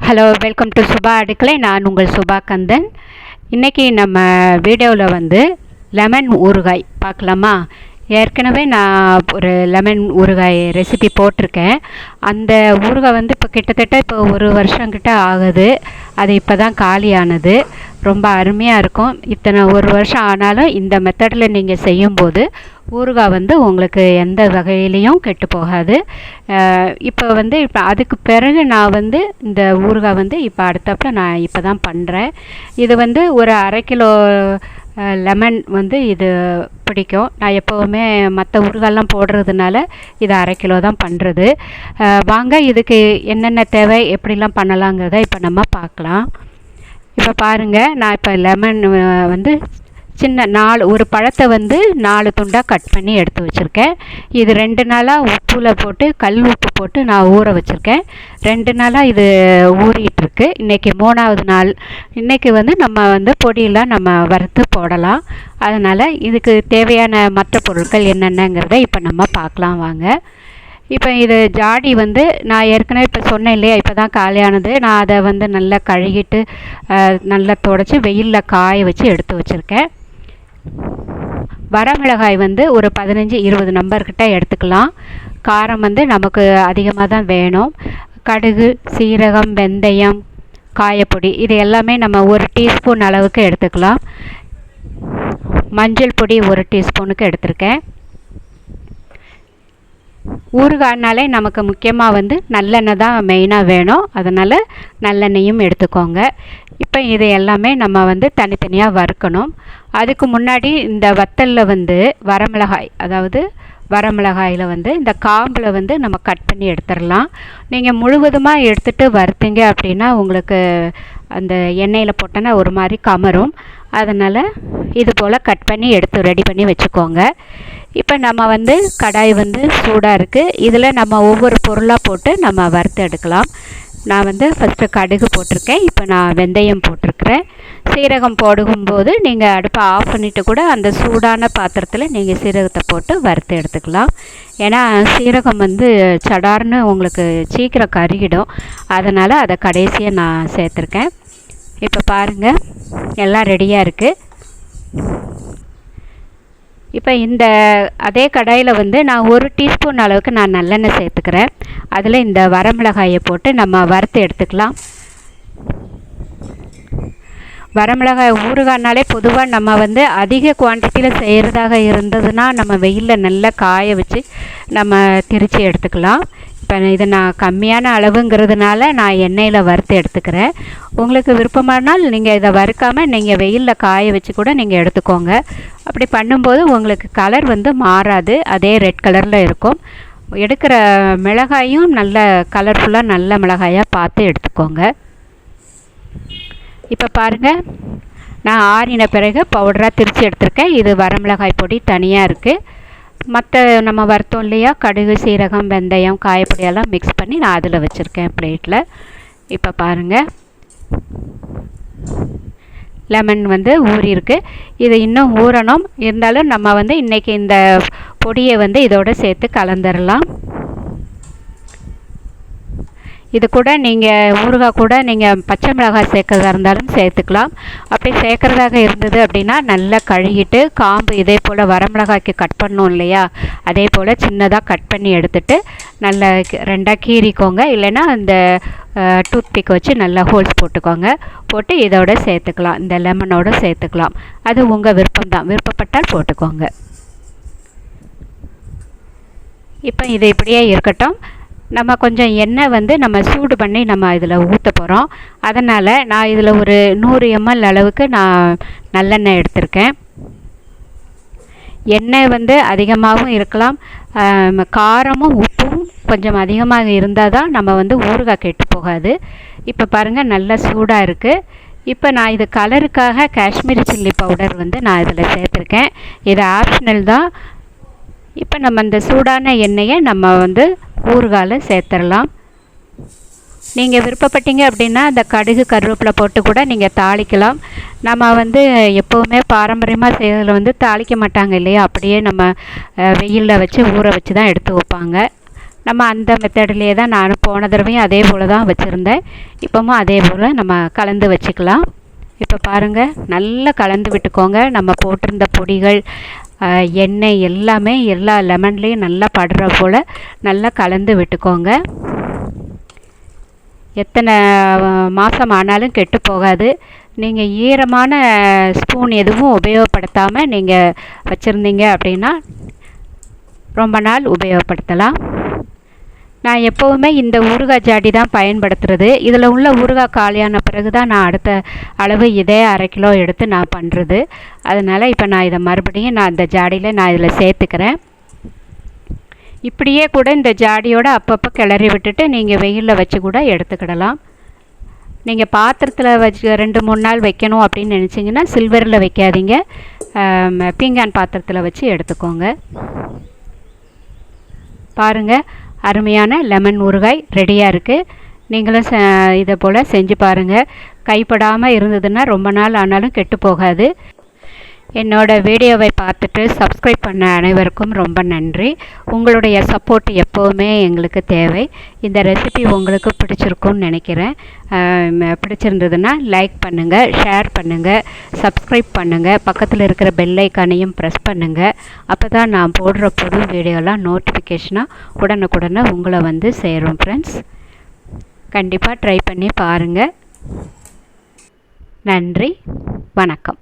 Hello, welcome to Subha Adukkalai. நான் உங்கள் சுபா கந்தன். இன்றைக்கி நம்ம வீடியோவில் வந்து லெமன் ஊறுகாய் பார்க்கலாமா? ஏற்கனவே நான் ஒரு லெமன் ஊறுகாய் ரெசிபி போட்டிருக்கேன். அந்த ஊறுகாய் வந்து இப்போ கிட்டத்தட்ட இப்போ 1 வருஷங்கிட்ட ஆகுது. அது இப்போ தான் காலியானது. ரொம்ப அருமையாக இருக்கும். இத்தனை 1 வருஷம் ஆனாலும் இந்த மெத்தடில் நீங்கள் செய்யும்போது ஊறுகாய் வந்து உங்களுக்கு எந்த வகையிலையும் கெட்டு போகாது. இப்போ அதுக்கு பிறகு நான் வந்து இந்த ஊறுகாய் வந்து இப்போ அடுத்தப்போ நான் இப்போ தான் பண்ணுறேன். இது வந்து ஒரு 1/2 கிலோ லெமன் வந்து இது பிடிக்கும். நான் எப்போவுமே மற்ற ஊறுகாயெல்லாம் போடுறதுனால இது 1/2 கிலோ தான் பண்ணுறது. வாங்க இதுக்கு என்னென்ன தேவை, எப்படிலாம் பண்ணலாங்கிறத இப்போ நம்ம பார்க்கலாம். இப்போ பாருங்கள், நான் இப்போ லெமன் வந்து ஒரு பழத்தை வந்து 4 துண்டாக கட் பண்ணி எடுத்து வச்சுருக்கேன். இது 2 நாளாக உப்பில் போட்டு கல் உப்பு போட்டு நான் ஊற வச்சுருக்கேன். 2 நாளாக இது ஊறிட்டுருக்கு. இன்றைக்கி 3ஆவது நாள். இன்றைக்கி வந்து நம்ம வந்து பொடியெல்லாம் நம்ம வறுத்து போடலாம். அதனால் இதுக்கு தேவையான மற்ற பொருட்கள் என்னென்னங்கிறத இப்போ நம்ம பார்க்கலாம் வாங்க. இப்போ இது ஜாடி வந்து நான் ஏற்கனவே இப்போ சொன்னேன் இல்லையா, இப்போ தான் காலியானது. நான் அதை வந்து நல்லா கழுகிட்டு நல்லா துடைச்சி வெயிலில் காய வச்சு எடுத்து வச்சுருக்கேன். வரமிளகாய் வந்து ஒரு 15-20 நம்பர்கிட்ட எடுத்துக்கலாம். காரம் வந்து நமக்கு அதிகமாக தான் வேணும். கடுகு, சீரகம், வெந்தயம், காயப்பொடி இது எல்லாமே நம்ம 1 டீஸ்பூன் அளவுக்கு எடுத்துக்கலாம். மஞ்சள் பொடி 1 டீஸ்பூனுக்கு எடுத்திருக்கேன். ஊறுகாய்னாலே நமக்கு முக்கியமாக வந்து நல்லெண்ணெய் தான் மெயினாக வேணும். அதனால் நல்லெண்ணெயும் எடுத்துக்கோங்க. இப்போ இது எல்லாமே நம்ம வந்து தனித்தனியாக வறுக்கணும். அதுக்கு முன்னாடி இந்த வத்தலில் வந்து வரமிளகாயில் வந்து இந்த காம்பில் வந்து நம்ம கட் பண்ணி எடுத்துடலாம். நீங்கள் முழுவதுமாக எடுத்துகிட்டு வறுத்தீங்க அப்படின்னா உங்களுக்கு அந்த எண்ணெயில் போட்டோன்னா ஒரு மாதிரி கமரும். அதனால் இது போல் கட் பண்ணி எடுத்து ரெடி பண்ணி வச்சுக்கோங்க. இப்போ நம்ம வந்து கடாய் வந்து சூடாக இருக்குது. இதில் நம்ம ஒவ்வொரு பொருளாக போட்டு நம்ம வறுத்து எடுக்கலாம். நான் வந்து ஃபஸ்ட்டு கடுகு போட்டிருக்கேன். இப்போ நான் வெந்தயம் போட்டிருக்கிறேன். சீரகம் போடும்போது நீங்கள் அடுப்பை ஆஃப் பண்ணிவிட்டு கூட அந்த சூடான பாத்திரத்தில் நீங்கள் சீரகத்தை போட்டு வறுத்து எடுத்துக்கலாம். ஏன்னா சீரகம் வந்து சடார்னு உங்களுக்கு சீக்கிரம் கருகிடும். அதனால் அதை கடைசியாக நான் சேர்த்துருக்கேன். இப்போ பாருங்கள், எல்லாம் ரெடியாக இருக்குது. இப்போ அதே கடாயில் வந்து நான் 1 டீஸ்பூன் அளவுக்கு நான் நல்லெண்ணெய் சேர்த்துக்கிறேன். அதில் இந்த வரமிளகாயை போட்டு நம்ம வறுத்து எடுத்துக்கலாம். வரமிளகாய் ஊறுகாய்னாலே பொதுவாக நம்ம வந்து அதிக குவான்டிட்டியில் செய்கிறதாக இருந்ததுன்னா நம்ம வெயிலில் நல்லா காய வச்சு நம்ம திரித்து எடுத்துக்கலாம். இப்போ இது நான் கம்மியான அளவுங்கிறதுனால நான் எண்ணெயில் வறுத்து எடுத்துக்கிறேன். உங்களுக்கு விருப்பமானால் நீங்கள் இதை வறுக்காமல் நீங்கள் வெயிலில் காய வச்சு கூட நீங்கள் எடுத்துக்கோங்க. அப்படி பண்ணும்போது உங்களுக்கு கலர் வந்து மாறாது, அதே ரெட் கலரில் இருக்கும். எடுக்கிற மிளகாயும் நல்ல கலர்ஃபுல்லாக நல்ல மிளகாயாக பார்த்து எடுத்துக்கோங்க. இப்போ பாருங்கள், நான் ஆறின பிறகு பவுடராக திரித்து எடுத்திருக்கேன். இது வரமிளகாய் பொடி தனியாக இருக்குது. மற்ற நம்ம வறுத்தோம் இல்லையா, கடுகு, சீரகம், வெந்தயம், காயப்பொடியெல்லாம் மிக்ஸ் பண்ணி நான் அதில் வச்சுருக்கேன் பிளேட்டில். இப்போ பாருங்கள், லெமன் வந்து ஊறியிருக்கு. இது இன்னும் ஊறணும். இருந்தாலும் நம்ம வந்து இன்றைக்கி இந்த பொடியை வந்து இதோடு சேர்த்து கலந்துடலாம். இது கூட நீங்கள் ஊறுகாய் கூட நீங்கள் பச்சை மிளகாய் சேர்க்கறதா இருந்தாலும் சேர்த்துக்கலாம். அப்படி சேர்க்குறதாக இருந்தது அப்படின்னா நல்லா கழுகிட்டு காம்பு இதே போல் வரமிளகாய்க்கு கட் பண்ணோம் இல்லையா, அதே போல் சின்னதாக கட் பண்ணி எடுத்துகிட்டு நல்லா 2ஆக கீறிக்கோங்க. இல்லைன்னா அந்த டூத்பிக் வச்சு நல்லா ஹோல்ஸ் போட்டுக்கோங்க. போட்டு இதோட சேர்த்துக்கலாம், இந்த லெமனோடு சேர்த்துக்கலாம். அது உங்கள் விருப்பம்தான், விருப்பப்பட்டால் போட்டுக்கோங்க. இப்போ இது இப்படியே இருக்கட்டும். நம்ம கொஞ்சம் எண்ணெய் வந்து நம்ம சூடு பண்ணி நம்ம இதில் ஊற்ற போகிறோம். அதனால் நான் இதில் ஒரு 100 ml அளவுக்கு நான் நல்லெண்ணெய் எடுத்திருக்கேன். எண்ணெய் வந்து அதிகமாகவும் இருக்கலாம், காரமும் உப்பும் கொஞ்சம் அதிகமாக இருந்தால் தான் நம்ம வந்து ஊறுகாய் கெட்டு போகாது. இப்போ பாருங்கள், நல்லா சூடாக இருக்குது. இப்போ நான் இது கலருக்காக காஷ்மீரி சில்லி பவுடர் வந்து நான் இதில் சேர்த்துருக்கேன். இது ஆப்ஷனல் தான். இப்போ நம்ம இந்த சூடான எண்ணெயை நம்ம வந்து ஊறுகாயில் சேர்த்துடலாம். நீங்கள் விருப்பப்பட்டீங்க அப்படின்னா அந்த கடுகு, கருவேப்பிலை போட்டு கூட நீங்கள் தாளிக்கலாம். நம்ம வந்து எப்போவுமே பாரம்பரியமாக செய்கிறதுல வந்து தாளிக்க மாட்டாங்க இல்லையா, அப்படியே நம்ம வெயிலில் வச்சு ஊற வச்சு தான் எடுத்து வைப்பாங்க. நம்ம அந்த மெத்தட்லேயே தான் நான் போன தடவையும் அதே போல் தான் வச்சுருந்தேன். இப்போவும் அதே போல் நம்ம கலந்து வச்சுக்கலாம். இப்போ பாருங்கள், நல்லா கலந்து விட்டுக்கோங்க. நம்ம போட்டிருந்த பொடிகள், எண்ணெய் எல்லாமே எல்லா லெமன்லேயும் நல்லா படுற போல் நல்லா கலந்து விட்டுக்கோங்க. எத்தனை மாதம் ஆனாலும் கெட்டு போகாது. நீங்கள் ஈரமான ஸ்பூன் எதுவும் உபயோகப்படுத்தாமல் நீங்கள் வச்சுருந்தீங்க அப்படின்னா ரொம்ப நாள் உபயோகப்படுத்தலாம். நான் எப்போவுமே இந்த ஊறுகாய் ஜாடி தான் பயன்படுத்துகிறது. இதில் உள்ள ஊறுகாய் காலியான பிறகு தான் நான் அடுத்த அளவு இதே 1/2 கிலோ எடுத்து நான் பண்ணுறது. அதனால் இப்போ நான் இதை மறுபடியும் நான் இந்த ஜாடியில் நான் இதில் சேர்த்துக்கிறேன். இப்படியே கூட இந்த ஜாடியோடு அப்பப்போ கிளறி விட்டுட்டு நீங்கள் வெயிலில் வச்சு கூட எடுத்துக்கிடலாம். நீங்கள் பாத்திரத்தில் வச்சு 2-3 நாள் வைக்கணும் அப்படின்னு நினச்சிங்கன்னா சில்வரில் வைக்காதீங்க, பீங்கான் பாத்திரத்தில் வச்சு எடுத்துக்கோங்க. பாருங்கள், அருமையான லெமன் ஊறுகாய் ரெடியாக இருக்குது. நீங்களும் இதை போல் செஞ்சு பாருங்கள். கைப்படாமல் இருந்ததுன்னா ரொம்ப நாள் ஆனாலும் கெட்டு போகாது. என்னோடய வீடியோவை பார்த்துட்டு சப்ஸ்கிரைப் பண்ண அனைவருக்கும் ரொம்ப நன்றி. உங்களுடைய சப்போர்ட் எப்போவுமே எங்களுக்கு தேவை. இந்த ரெசிபி உங்களுக்கு பிடிச்சிருக்கும்னு நினைக்கிறேன். பிடிச்சிருந்ததுன்னா லைக் பண்ணுங்கள், ஷேர் பண்ணுங்கள், சப்ஸ்கிரைப் பண்ணுங்கள், பக்கத்தில் இருக்கிற பெல் ஐக்கானையும் ப்ரெஸ் பண்ணுங்கள். அப்போ தான் நான் போடுற புது வீடியோலாம் நோட்டிஃபிகேஷனாக உடனுக்குடனே உங்களை வந்து சேரும். ஃப்ரெண்ட்ஸ், கண்டிப்பாக ட்ரை பண்ணி பாருங்கள். நன்றி, வணக்கம்.